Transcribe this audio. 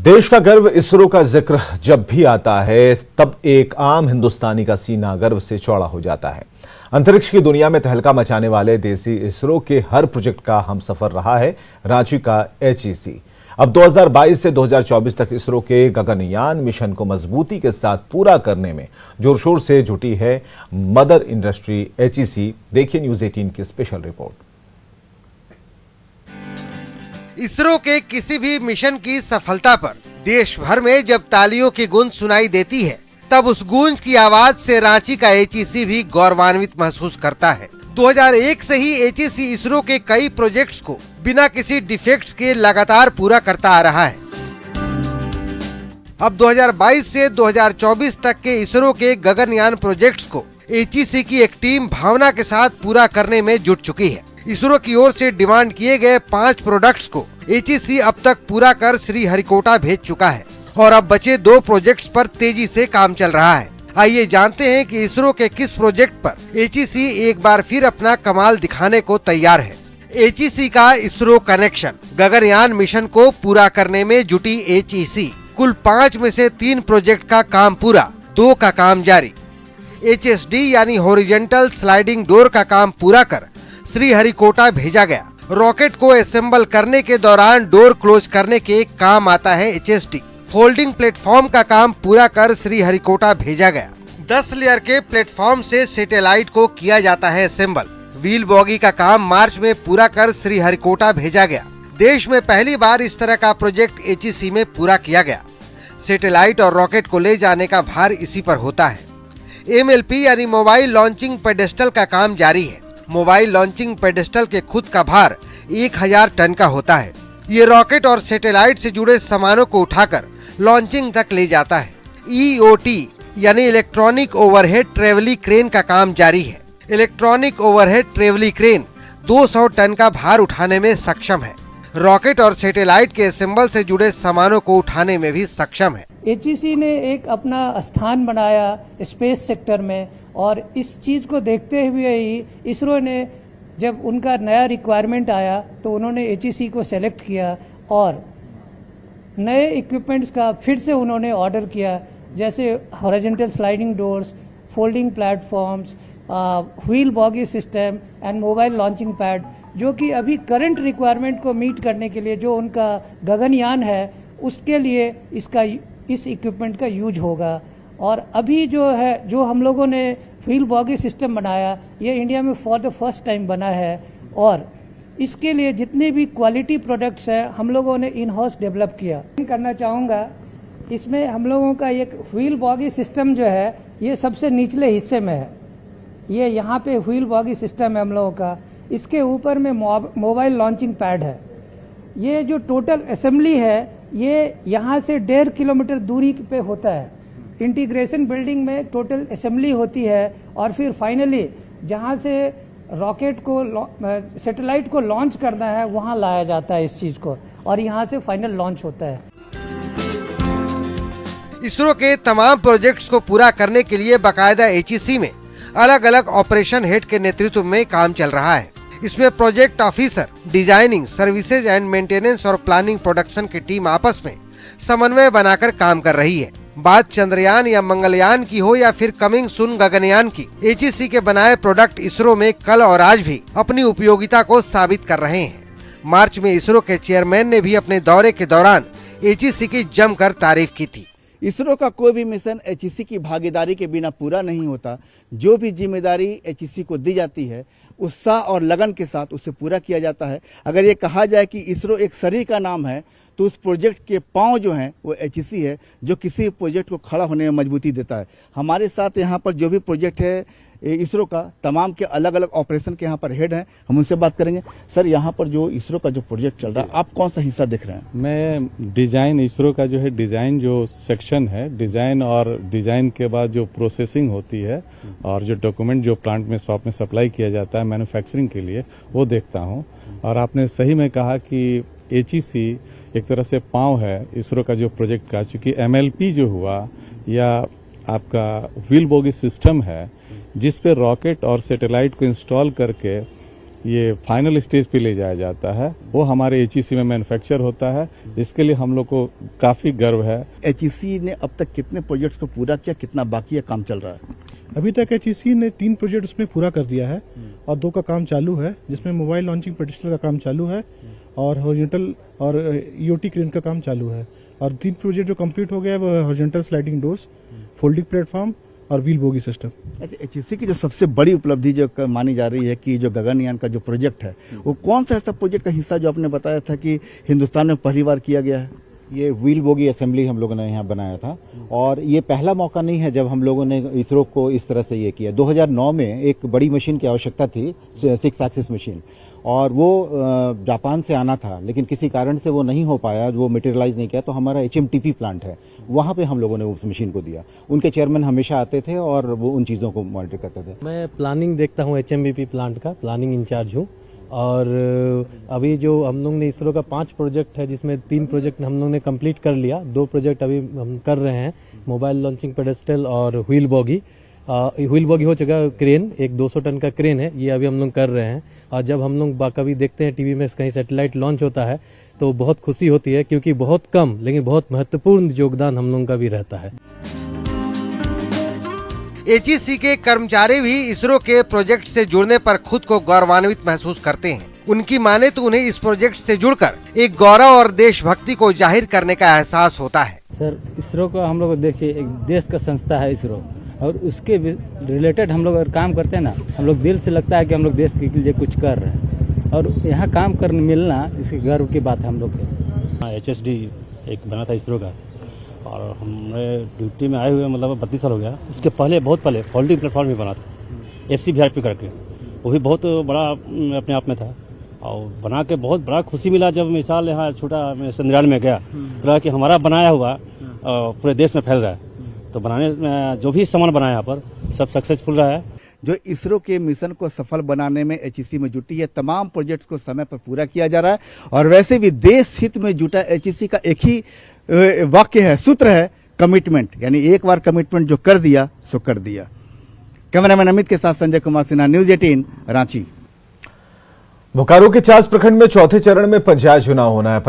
देश का गर्व इसरो का जिक्र जब भी आता है तब एक आम हिंदुस्तानी का सीना गर्व से चौड़ा हो जाता है। अंतरिक्ष की दुनिया में तहलका मचाने वाले देसी इसरो के हर प्रोजेक्ट का हमसफर रहा है रांची का HEC। अब 2022 से 2024 तक इसरो के गगनयान मिशन को मजबूती के साथ पूरा करने में जोर शोर से जुटी है मदर इंडस्ट्री HEC। देखिए न्यूज 18 की स्पेशल रिपोर्ट। इसरो के किसी भी मिशन की सफलता पर देश भर में जब तालियों की गूंज सुनाई देती है, तब उस गूंज की आवाज से रांची का HEC भी गौरवान्वित महसूस करता है। 2001 से ही HEC इसरो के कई प्रोजेक्ट्स को बिना किसी डिफेक्ट्स के लगातार पूरा करता आ रहा है। अब 2022 से 2024 तक के इसरो के गगनयान प्रोजेक्ट्स को HEC की एक टीम भावना के साथ पूरा करने में जुट चुकी है। इसरो की ओर से डिमांड किए गए 5 प्रोडक्ट्स को HEC अब तक पूरा कर श्रीहरिकोटा भेज चुका है और अब बचे 2 प्रोजेक्ट्स पर तेजी से काम चल रहा है। आइए जानते हैं कि इसरो के किस प्रोजेक्ट पर HEC एक बार फिर अपना कमाल दिखाने को तैयार है। HEC का इसरो कनेक्शन। गगनयान मिशन को पूरा करने में जुटी HEC। कुल 5 में से 3 प्रोजेक्ट का काम पूरा, 2 का काम जारी। HSD यानी हॉरिजॉन्टल स्लाइडिंग डोर का काम पूरा कर श्रीहरिकोटा भेजा गया। रॉकेट को असेंबल करने के दौरान डोर क्लोज करने के काम आता है HSD। फोल्डिंग प्लेटफॉर्म का काम पूरा कर श्रीहरिकोटा भेजा गया। 10 लेयर के प्लेटफॉर्म से सैटेलाइट को किया जाता है असेंबल। व्हील बॉगी का काम मार्च में पूरा कर श्रीहरिकोटा भेजा गया। देश में पहली बार इस तरह का प्रोजेक्ट HEC में पूरा किया गया। सैटेलाइट और रॉकेट को ले जाने का भार इसी पर होता है। MLP यानी मोबाइल लॉन्चिंग पेडेस्टल का काम जारी है। मोबाइल लॉन्चिंग पेडेस्टल के खुद का भार 1000 टन का होता है। ये रॉकेट और सैटेलाइट से जुड़े सामानों को उठाकर लॉन्चिंग तक ले जाता है। EOT यानी इलेक्ट्रॉनिक ओवरहेड ट्रेवली क्रेन का काम जारी है। इलेक्ट्रॉनिक ओवरहेड ट्रेवली क्रेन 200 टन का भार उठाने में सक्षम है। रॉकेट और सैटेलाइट के असेंबल से जुड़े सामानों को उठाने में भी सक्षम है। HEC ने एक अपना स्थान बनाया स्पेस सेक्टर में और इस चीज़ को देखते हुए ही इसरो ने जब उनका नया रिक्वायरमेंट आया तो उन्होंने HEC को सेलेक्ट किया और नए इक्विपमेंट्स का फिर से उन्होंने ऑर्डर किया, जैसे horizontal sliding doors, folding platforms, wheel boggy system and mobile launching pad, जो कि अभी करंट रिक्वायरमेंट को मीट करने के लिए जो उनका गगनयान है उसके लिए इस इक्विपमेंट का यूज होगा। और अभी जो है जो हम लोगों ने व्हील बॉगी सिस्टम बनाया, ये इंडिया में फॉर द फर्स्ट टाइम बना है और इसके लिए जितने भी क्वालिटी प्रोडक्ट्स हैं हम लोगों ने इन हाउस डेवलप किया। करना चाहूँगा, इसमें हम लोगों का एक व्हील बॉगी सिस्टम जो है ये सबसे निचले हिस्से में है। ये यहाँ पे व्हील बॉगी सिस्टम है हम लोगों का। इसके ऊपर में मोबाइल लॉन्चिंग पैड है। ये जो टोटल असेंबली है ये यहाँ से 1.5 किलोमीटर दूरी पे होता है। इंटीग्रेशन बिल्डिंग में टोटल असेंबली होती है और फिर फाइनली जहाँ से रॉकेट को सैटेलाइट को लॉन्च करना है वहाँ लाया जाता है इस चीज़ को और यहाँ से फाइनल लॉन्च होता है। इसरो के तमाम प्रोजेक्ट्स को पूरा करने के लिए बाकायदा HEC में अलग अलग ऑपरेशन हेड के नेतृत्व में काम चल रहा है। इसमें project officer, designing, services and maintenance और प्लानिंग प्रोडक्शन की टीम आपस में समन्वय बनाकर काम कर रही है। बात चंद्रयान या मंगलयान की हो या फिर कमिंग सून गगनयान की, HEC के बनाए प्रोडक्ट इसरो में कल और आज भी अपनी उपयोगिता को साबित कर रहे हैं। मार्च में इसरो के चेयरमैन ने भी अपने दौरे के दौरान HEC की जमकर तारीफ की थी। इसरो का कोई भी मिशन HEC की भागीदारी के बिना पूरा नहीं होता। जो भी जिम्मेदारी HEC को दी जाती है उत्साह और लगन के साथ उसे पूरा किया जाता है। अगर ये कहा जाए कि इसरो एक शरीर का नाम है तो उस प्रोजेक्ट के पांव जो हैं वो HEC है, जो किसी प्रोजेक्ट को खड़ा होने में मजबूती देता है। हमारे साथ यहाँ पर जो भी प्रोजेक्ट है इसरो का, तमाम के अलग अलग ऑपरेशन के यहाँ पर हेड हैं, हम उनसे बात करेंगे। सर, यहाँ पर जो इसरो का जो प्रोजेक्ट चल रहा है आप कौन सा हिस्सा देख रहे हैं? मैं डिजाइन, इसरो का जो है डिजाइन जो सेक्शन है, डिजाइन और डिजाइन के बाद जो प्रोसेसिंग होती है और जो डॉक्यूमेंट जो प्लांट में शॉप में सप्लाई किया जाता है मैन्युफैक्चरिंग के लिए, वो देखता हूँ। और आपने सही में कहा कि HEC एक तरह से पाँव है इसरो का जो प्रोजेक्ट का, चूंकि MLP जो हुआ या आपका व्हील बॉगी सिस्टम है जिस पे रॉकेट और सैटेलाइट को इंस्टॉल करके ये फाइनल स्टेज पे ले जाया जाता है, वो हमारे एचईसी में मैन्युफैक्चर होता है। इसके लिए हम लोग को काफी गर्व है। एचईसी ने अब तक कितने प्रोजेक्ट्स को पूरा किया, कितना बाकी है, काम चल रहा है? अभी तक एचईसी ने 3 प्रोजेक्ट उसमें पूरा कर दिया है और 2 का काम चालू है, जिसमें मोबाइल लॉन्चिंग पेडिस्टल का काम चालू है और हॉरिजॉन्टल और ईओटी क्रेन का काम चालू है। और 3 प्रोजेक्ट जो कंप्लीट हो गया है वो horizontal sliding doors, folding platform और व्हील बोगी सिस्टम। अच्छा, एचईसी की जो सबसे बड़ी उपलब्धि जो मानी जा रही है कि जो गगनयान का जो प्रोजेक्ट है, वो कौन सा ऐसा प्रोजेक्ट का हिस्सा जो आपने बताया था कि हिंदुस्तान में पहली बार किया गया है? ये व्हील बोगी असेंबली हम लोगों ने यहाँ बनाया था और ये पहला मौका नहीं है जब हम लोगों ने इसरो को इस तरह से ये किया। 2009 में एक बड़ी मशीन की आवश्यकता थी, 6 एक्सिस मशीन, और वो जापान से आना था, लेकिन किसी कारण से वो नहीं हो पाया, वो मटेरियलाइज नहीं किया। तो हमारा एचएमटीपी प्लांट है, वहाँ पे हम लोगों ने उस मशीन को दिया। उनके चेयरमैन हमेशा आते थे और वो उन चीज़ों को मॉनिटर करते थे। मैं प्लानिंग देखता हूँ, एचएमबीपी प्लांट का प्लानिंग इंचार्ज हूँ। और अभी जो हम लोग ने इसरो का 5 प्रोजेक्ट है, जिसमें 3 प्रोजेक्ट हम लोग ने कंप्लीट कर लिया, 2 प्रोजेक्ट अभी हम कर रहे हैं, मोबाइल लॉन्चिंग पेडेस्टल और व्हील बॉगी। व्हील बॉगी हो चुका, क्रेन एक 200 टन का क्रेन है, ये अभी हम लोग कर रहे हैं। और जब हम लोग कभी देखते हैं टीवी में कहीं सैटेलाइट लॉन्च होता है तो बहुत खुशी होती है, क्योंकि बहुत कम लेकिन बहुत महत्वपूर्ण योगदान हम लोगों का भी रहता है। एचईसी के कर्मचारी भी इसरो के प्रोजेक्ट से जुड़ने पर खुद को गौरवान्वित महसूस करते हैं। उनकी माने तो उन्हें इस प्रोजेक्ट से जुड़कर एक गौरव और देशभक्ति को जाहिर करने का एहसास होता है। सर, इसरो को हम लोग देखिए, एक देश का संस्था है इसरो, और उसके रिलेटेड हम लोग अगर काम करते हैं ना, हम लोग दिल से लगता है कि हम लोग देश के लिए कुछ कर रहे हैं, और यहाँ काम करने मिलना इसके गर्व की बात है हम लोग के। HSD एक बना था इसरो का, और हमने ड्यूटी में आए हुए मतलब 32 साल हो गया। उसके पहले बहुत पहले फोल्डिंग प्लेटफॉर्म भी बना था FCVRP करके, वो भी बहुत बड़ा अपने आप में था। और बना के बहुत बड़ा खुशी मिला जब मिसाल यहाँ छोटा संद्राल में गया, तो लगा कि हमारा बनाया हुआ पूरे देश में फैल रहा है। तो बनाने में जो भी सामान बनाया यहाँ पर सब सक्सेसफुल रहा है। जो इसरो के मिशन को सफल बनाने में एचईसी में जुटी है, तमाम प्रोजेक्ट्स को समय पर पूरा किया जा रहा है। और वैसे भी देश हित में जुटा एचईसी का एक ही वाक्य है, सूत्र है, कमिटमेंट। यानी एक बार कमिटमेंट जो कर दिया सो कर दिया। कैमरामैन अमित के साथ संजय कुमार सिन्हा, न्यूज 18 रांची। बोकारो के चास प्रखंड में चौथे चरण में पंचायत चुनाव होना है।